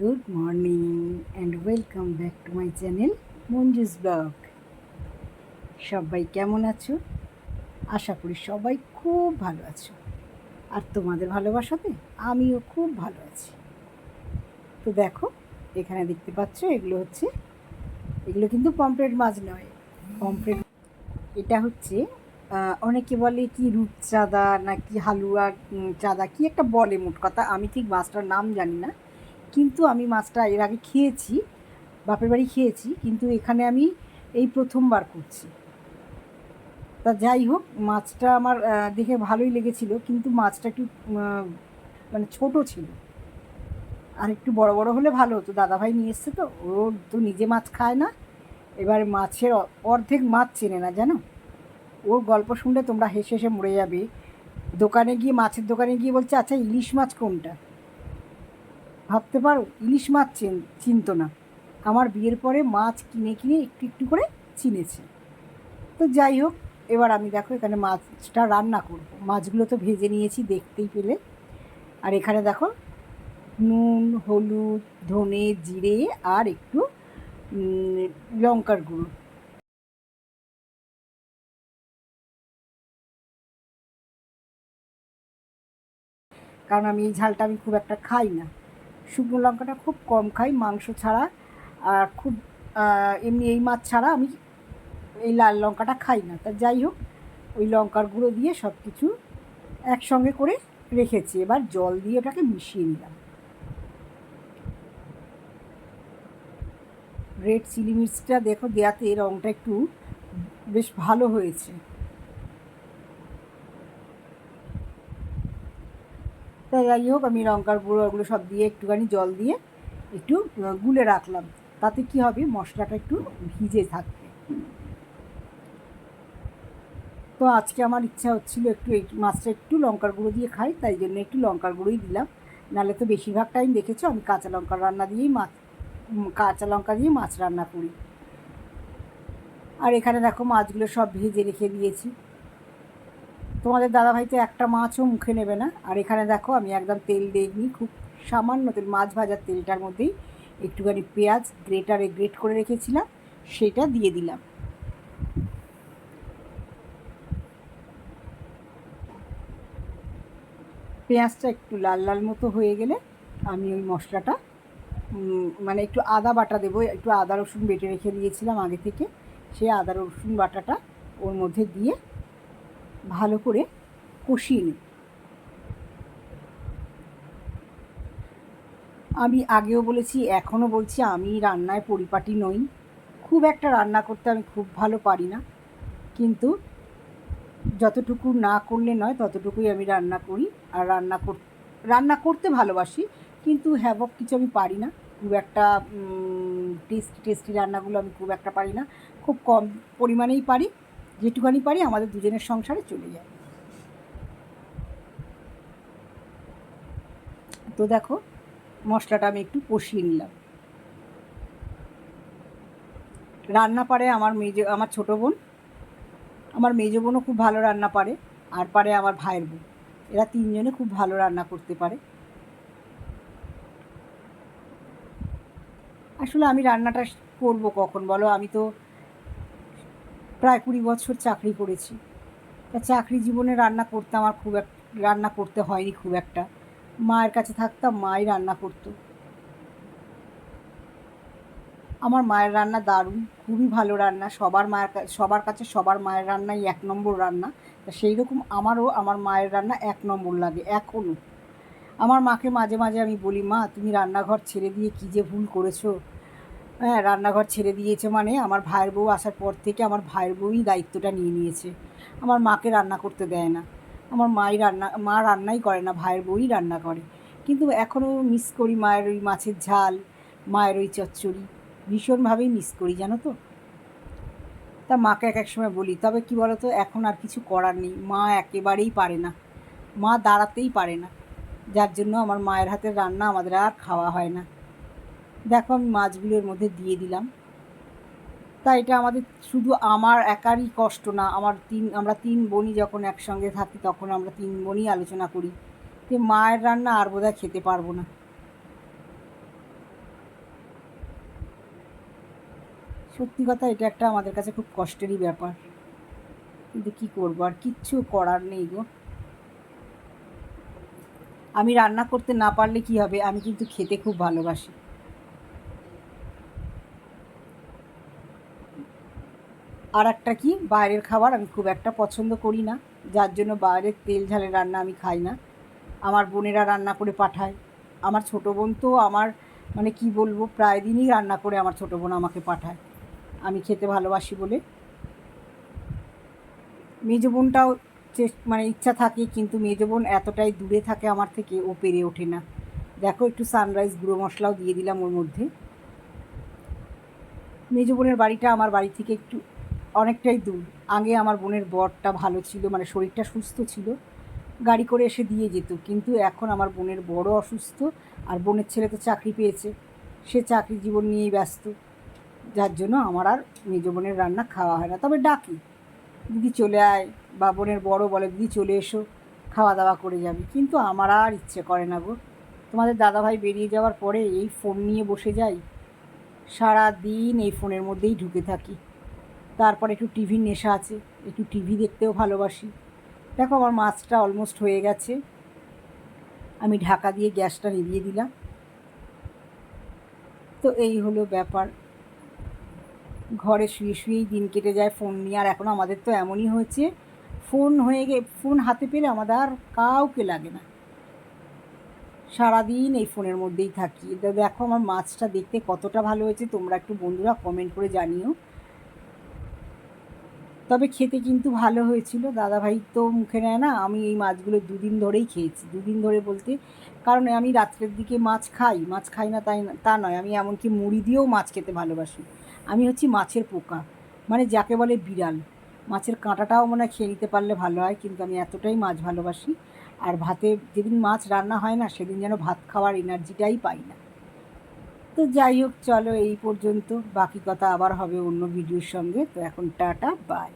Good morning and welcome back to my channel Manju's blog. সবাই কেমন আছো? আশা করি সবাই খুব ভালো আছো, আর তোমাদের ভালোবাসাতে আমিও খুব ভালো আছি। তো দেখো, এখানে দেখতে পাচ্ছ এগুলো কিন্তু পমফ্রেট মাছ নয়। পমফ্রেট এটা হচ্ছে অনেকে বলে কি রূপচাঁদা নাকি হালুয়া চাঁদা, কি একটা বলে, মোট কথা আমি ঠিক মাছটার নাম জানি না। কিন্তু আমি মাছটা এর আগে খেয়েছি, বাপের বাড়ি খেয়েছি, কিন্তু এখানে আমি এই প্রথমবার করছি। তা যাই হোক, মাছটা আমার দেখে ভালোই লেগেছিল, কিন্তু মাছটা একটু মানে ছোটো ছিল। আর একটু বড় বড় হলে ভালো হতো। দাদাভাই নিয়ে এসছে, তো ও তো নিজে মাছ খায় না, এবার মাছের অর্ধেক মাছ চেনে না, জানো। ওর গল্প শুনলে তোমরা হেসে হেসে মরে যাবে। দোকানে গিয়ে, মাছের দোকানে গিয়ে বলছে, আচ্ছা ইলিশ মাছ কোনটা? ভাবতে পারো, ইলিশ মাছ চিনতো না। আমার বিয়ের পরে মাছ কিনে কিনে একটু একটু করে চিনেছে। তো যাই হোক, এবার আমি দেখো এখানে মাছটা রান্না করব। মাছগুলো তো ভেজে নিয়েছি, দেখতেই পেলে। আর এখানে দেখো নুন, হলুদ, ধনে, জিরে আর একটু লঙ্কার গুঁড়ো। কারণ আমি এই ঝালটা আমি খুব একটা খাই না, শুকনো লঙ্কাটা খুব কম খাই মাংস ছাড়া। আর খুব এমনি এই মাছ ছাড়া আমি এই লাল লঙ্কাটা খাই না। তা যাই হোক, ওই লঙ্কার গুঁড়ো দিয়ে সব কিছু একসঙ্গে করে রেখেছি। এবার জল দিয়ে ওটাকে মিশিয়ে নিলাম। রেড চিলি মির্চটা দেখো দেওয়াতে রঙটা একটু বেশ ভালো হয়েছে। তাই যাই হোক, আমি লঙ্কার গুঁড়ো ওগুলো সব দিয়ে একটুখানি জল দিয়ে একটু গুলে রাখলাম। তাতে কি হবে, মশলাটা একটু ভিজে থাকবে। তো আজকে আমার ইচ্ছা হচ্ছিল একটু এই মাছটা একটু লঙ্কার গুঁড়ো দিয়ে খাই, তাই জন্য একটু লঙ্কার গুঁড়োই দিলাম। নাহলে তো বেশিরভাগ টাইম দেখেছো আমি কাঁচা লঙ্কা দিয়ে মাছ রান্না করি। আর এখানে দেখো মাছগুলো সব ভেজে রেখে দিয়েছি। তোমাদের দাদাভাই তো একটা মাছও মুখে নেবে না। আর এখানে দেখো আমি একদম তেল দিইনি, খুব সামান্য তেল, মাছ ভাজার তেলটার মধ্যেই একটুখানি পেঁয়াজ গ্রেট করে রেখেছিলাম, সেটা দিয়ে দিলাম। পেঁয়াজটা একটু লাল লাল মতো হয়ে গেলে আমি ওই মশলাটা মানে একটু আদা বাটা দেবো, একটু আদা রসুন বেটে রেখে দিয়েছিলাম আগে থেকে, সেই আদা রসুন বাটাটা ওর মধ্যে দিয়ে ভালো করে কষিয়ে নিই। আমি আগেও বলেছি, এখনও বলছি, আমি রান্নায় পরিপাটি নই। খুব একটা রান্না করতে আমি খুব ভালো পারি না, কিন্তু যতটুকু না করলে নয় ততটুকুই আমি রান্না করি। আর রান্না করতে ভালোবাসি, কিন্তু হ্যাভক কিছু আমি পারি না খুব একটা। টেস্টি রান্নাগুলো আমি খুব একটা পারি না, খুব কম পরিমাণেই পারি। যেটুখানি পারি আমাদের দুজনের সংসারে চলে যায়। তো দেখো, মশলাটা আমি একটু কষিয়ে নিলাম। রান্না পারে আমার ছোটো বোন, আমার মেজো বোনও খুব ভালো রান্না পারে, আর পারে আমার ভাইয়ের বোন। এরা তিনজনে খুব ভালো রান্না করতে পারে। আসলে আমি রান্নাটা করব কখন বলো? আমি তো প্রায় 20 বছর চাকরি করেছি। তা চাকরি জীবনে রান্না করতে হয়নি খুব একটা। মায়ের কাছে থাকতাম, মাই রান্না করতো। আমার মায়ের রান্না দারুণ, খুবই ভালো রান্না। সবার কাছে সবার মায়ের রান্নাই 1 নম্বর রান্না। তা সেই রকম আমারও আমার মায়ের রান্না 1 নম্বর লাগে এখনও। আমার মাকে মাঝে মাঝে আমি বলি, মা তুমি রান্নাঘর ছেড়ে দিয়ে কী যে ভুল করেছো। হ্যাঁ, রান্নাঘর ছেড়ে দিয়েছে মানে আমার ভাইয়ের বউ আসার পর থেকে আমার ভাইয়ের বউই দায়িত্বটা নিয়ে নিয়েছে। আমার মাকে রান্না করতে দেয় না। মা রান্নাই করে না, ভাইয়ের বউই রান্না করে। কিন্তু এখনও মিস করি মায়ের ওই মাছের ঝাল, মায়ের ওই চচ্চড়ি, ভীষণভাবেই মিস করি, জানো তো। তা মাকে এক এক সময় বলি, তবে কি বলো তো, এখন আর কিছু করার নেই, মা একেবারেই পারে না, মা দাঁড়াতেই পারে না। যার জন্য আমার মায়ের হাতের রান্না আমাদের আর খাওয়া হয় না। দেখো আমি মাছগুলোর মধ্যে দিয়ে দিলাম। তা এটা আমাদের শুধু আমার একারই কষ্ট না, আমরা তিন বোনই যখন একসঙ্গে থাকি তখন আমরা তিন বোনই আলোচনা করি যে মায়ের রান্না আর বোধহয় খেতে পারবো না। সত্যি কথা এটা একটা আমাদের কাছে খুব কষ্টেরই ব্যাপার, কিন্তু কী করবো, আর কিচ্ছু করার নেই গো। আমি রান্না করতে না পারলে কি হবে, আমি কিন্তু খেতে খুব ভালোবাসি। আর একটা কি, বাইরের খাবার আমি খুব একটা পছন্দ করি না, যার জন্য বাইরের তেল ঝালের রান্না আমি খাই না। আমার বোনেরা রান্না করে পাঠায়। আমার ছোটো বোন তো আমার মানে কি বলবো, প্রায় দিনই রান্না করে আমার ছোটো বোন আমাকে পাঠায়, আমি খেতে ভালোবাসি বলে। মেজো বোনটাও মানে ইচ্ছা থাকে, কিন্তু মেজো বোন এতটাই দূরে থাকে আমার থেকে, ও পেরে ওঠে না। দেখো একটু সানরাইজ গুঁড়ো মশলাও দিয়ে দিলাম ওর মধ্যে। মেজো বোনের বাড়িটা আমার বাড়ি থেকে একটু অনেকটাই দূর। আগে আমার বোনের বরটা ভালো ছিল, মানে শরীরটা সুস্থ ছিল, গাড়ি করে এসে দিয়ে যেত, কিন্তু এখন আমার বোনের বড় অসুস্থ, আর বোনের ছেলে তো চাকরি পেয়েছে, সে চাকরি জীবন নিয়েই ব্যস্ত, যার জন্য আমার আর মেজো বোনের রান্না খাওয়া হয় না। তবে ডাকি, দিদি চলে আয়, বা বোনের বড় বলে দিদি চলে এসো, খাওয়া দাওয়া করে যাবে, কিন্তু আমার আর ইচ্ছে করে না গো। তোমাদের দাদাভাই বেরিয়ে যাওয়ার পরে এই ফোন নিয়ে বসে যাই, সারা দিন এই ফোনের মধ্যেই ঢুকে থাকি। তারপর একটু টিভির নেশা আছে, একটু টিভি দেখতেও ভালোবাসি। দেখো আমার মাছটা অলমোস্ট হয়ে গেছে, আমি ঢাকা দিয়ে গ্যাসটা নিভিয়ে দিলাম। তো এই হলো ব্যাপার, ঘরে শুয়ে শুয়েই দিন কেটে যায় ফোন নিয়ে। আর এখন আমাদের তো এমনই হয়েছে, ফোন হাতে পেলে আমাদের আর কাউকে লাগে না, সারাদিন এই ফোনের মধ্যেই থাকি। দেখো আমার মাছটা দেখতে কতটা ভালো হয়েছে, তোমরা একটু বন্ধুরা কমেন্ট করে জানিও। তবে খেতে কিন্তু ভালো হয়েছিল, দাদাভাই তো মুখে নেয় না, আমি এই মাছগুলো দুদিন ধরেই খেয়েছি। দুদিন ধরে বলতে, কারণ আমি রাত্রের দিকে মাছ খাই না তাই তা নয়, আমি এমনকি মুড়ি দিয়েও মাছ খেতে ভালোবাসি। আমি হচ্ছি মাছের পোকা, মানে যাকে বলে বিড়াল। মাছের কাঁটাটাও মনে হয় খেয়ে নিতে পারলে ভালো হয়, কিন্তু আমি এতটাই মাছ ভালোবাসি। আর ভাতে যেদিন মাছ রান্না হয় না, সেদিন যেন ভাত খাওয়ার এনার্জিটাই পাই না। তো যাই হোক, চলো এই পর্যন্ত, বাকি কথা আবার হবে অন্য ভিডিওর সঙ্গে। তো এখন টাটা, বাই।